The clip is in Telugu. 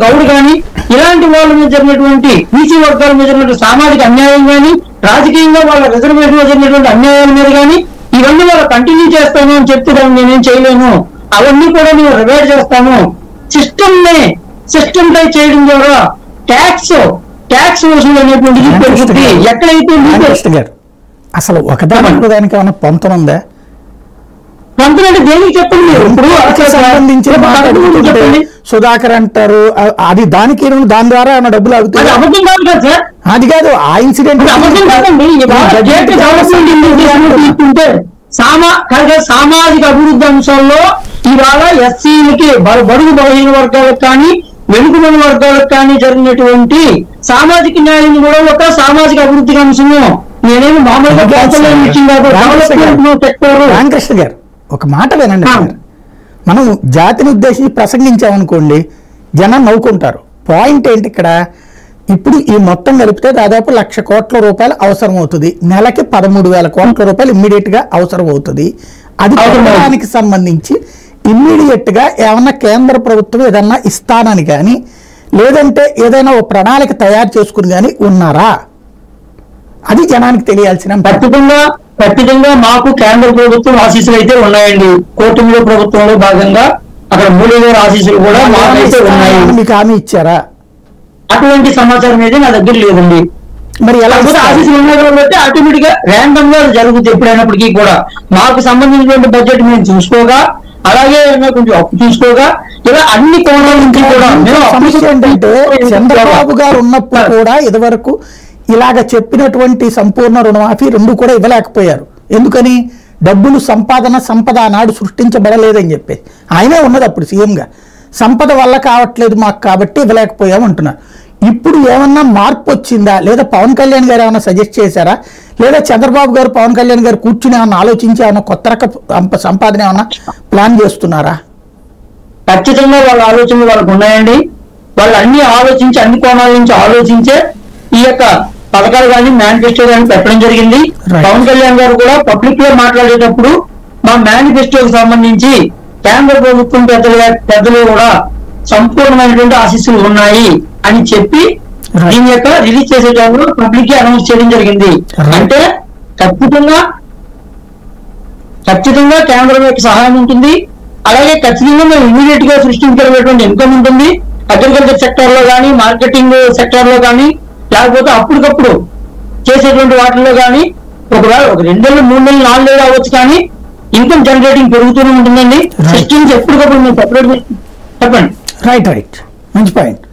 గౌడ్ కానీ ఇలాంటి వాళ్ళ మీద జరిగినటువంటి బీసీ వర్గాల మీద జరిగినటువంటి సామాజిక అన్యాయం కానీ, రాజకీయంగా వాళ్ళ రిజర్వేషన్ లో జరిగినటువంటి అన్యాయాల మీద కానీ ఇవన్నీ వాళ్ళు కంటిన్యూ చేస్తాను అని చెప్తే దాన్ని నేనేం చేయలేను, అవన్నీ కూడా నేను రివైడ్ చేస్తాను. సిస్టమ్ టై చేయడం ద్వారా ట్యాక్స్ వసూలు అనేటువంటిది పెరుగుతుంది. ఎక్కడైతే అసలు ఒకదానికి దానికి ఏమైనా పొంతం ఉందా? పొంతం అంటే దేనికి చెప్పండి. ఇప్పుడు సంబంధించి చెప్పండి. సుధాకర్ అంటారు అది దానికి దాని ద్వారా ఏమైనా డబ్బులు అవుతాయి. అబద్ధం కాదు కదా సార్, అది కాదు ఆ ఇన్సిడెంట్ అబద్ధం కాదండి. బడ్జెట్ తీసుకుంటే సామాజిక అభివృద్ధి అంశాల్లో ఇవాళ ఎస్సీలకి బడుగు బలహీన వర్గాలకు కానీ వెనుకబడిన వర్గాలకు కానీ జరిగినటువంటి సామాజిక న్యాయం కూడా ఒక సామాజిక అభివృద్ధి అంశము. నేనేమి మామూలుగా రామకృష్ణ గారు ఒక మాట వినండి. మనం జాతిని ఉద్దేశించి ప్రసంగించామనుకోండి జనం నవ్వుకుంటారు. పాయింట్ ఏంటి ఇక్కడ, ఇప్పుడు ఈ మొత్తం కలిపితే దాదాపు 1,00,000 కోట్ల రూపాయలు అవసరం అవుతుంది. నెలకి 13,000 కోట్ల రూపాయలు ఇమ్మీడియట్ గా అవసరం అవుతుంది. అది దానికి సంబంధించి ఇమ్మీడియట్ గా ఏమన్నా కేంద్ర ప్రభుత్వం ఏదన్నా ఇస్తానని కానీ లేదంటే ఏదైనా ఒక ప్రణాళిక తయారు చేసుకుని కానీ ఉన్నారా? అది జనానికి తెలియాల్సిన. ఖచ్చితంగా మాకు కేంద్ర ప్రభుత్వం ఆశీస్సులు అయితే ఉన్నాయండి. కూటమిలో ప్రభుత్వంలో భాగంగా అక్కడ మోడీ గారి ఆశీస్సులు కూడా మాకైతే ఉన్నాయి. మీకు హామీ ఇచ్చారా? అటువంటి సమాచారం అయితే నా దగ్గర లేదండి. మరి ఎలా ఆశీస్సులు ఉన్నాయి కాబట్టి ఆటోమేటిక్ గా ర్యాండమ్ గా జరుగుతుంది. ఎప్పుడైనప్పటికీ కూడా మాకు సంబంధించినటువంటి బడ్జెట్ మేము చూసుకోగా, అలాగే కొంచెం అప్పు చూసుకోగా, ఇలా అన్ని కోణాల నుంచి కూడా సమస్య ఏంటంటే చంద్రబాబు గారు ఉన్నప్పుడు కూడా ఇదివరకు ఇలాగ చెప్పినటువంటి సంపూర్ణ రుణమాఫీ రెండు కూడా ఇవ్వలేకపోయారు. ఎందుకని? డబ్బులు సంపద నాడు సృష్టించబడలేదని చెప్పి ఆయనే ఉన్నది అప్పుడు సీఎంగా. సంపద వల్ల కావట్లేదు మాకు కాబట్టి ఇవ్వలేకపోయాం అంటున్నారు. ఇప్పుడు ఏమన్నా మార్పు వచ్చిందా? లేదా పవన్ కళ్యాణ్ గారు ఏమైనా సజెస్ట్ చేశారా? లేదా చంద్రబాబు గారు పవన్ కళ్యాణ్ గారు కూర్చుని ఏమన్నా ఆలోచించి ఏమన్నా కొత్త రక సంపాదన ఏమన్నా ప్లాన్ చేస్తున్నారా? ఖచ్చితంగా వాళ్ళ ఆలోచనలు వాళ్ళకు ఉన్నాయండి. వాళ్ళు అన్ని ఆలోచించి అన్ని కోణాల నుంచి ఆలోచించే ఈ యొక్క పథకాలు కానీ మేనిఫెస్టో కానీ పెట్టడం జరిగింది. పవన్ కళ్యాణ్ గారు కూడా పబ్లిక్ లో మాట్లాడేటప్పుడు మా మేనిఫెస్టోకి సంబంధించి కేంద్ర ప్రభుత్వం పెద్దలు కూడా సంపూర్ణమైనటువంటి ఆశీస్సులు ఉన్నాయి అని చెప్పి దీని యొక్క రిలీజ్ చేసేటప్పుడు పబ్లిక్ కి అనౌన్స్ చేయడం జరిగింది. అంటే ఖచ్చితంగా కేంద్రం యొక్క సహాయం ఉంటుంది. అలాగే ఖచ్చితంగా మేము ఇమీడియట్ గా సృష్టించేటువంటి ఇన్కమ్ ఉంటుంది. అగ్రికల్చర్ సెక్టర్ లో కానీ, మార్కెటింగ్ సెక్టర్ లో కానీ, లేకపోతే అప్పటికప్పుడు చేసేటువంటి వాటిల్లో కానీ ఒకవేళ ఒక 2 నెలలు 3 నెలలు 4 నెలలు అవ్వచ్చు, కానీ ఇన్కమ్ జనరేటింగ్ పెరుగుతూనే ఉంటుందండి. సిస్టమ్స్ ఎప్పటికప్పుడు మేము సెపరేట్ చెప్పండి. రైట్ మంచి పాయింట్.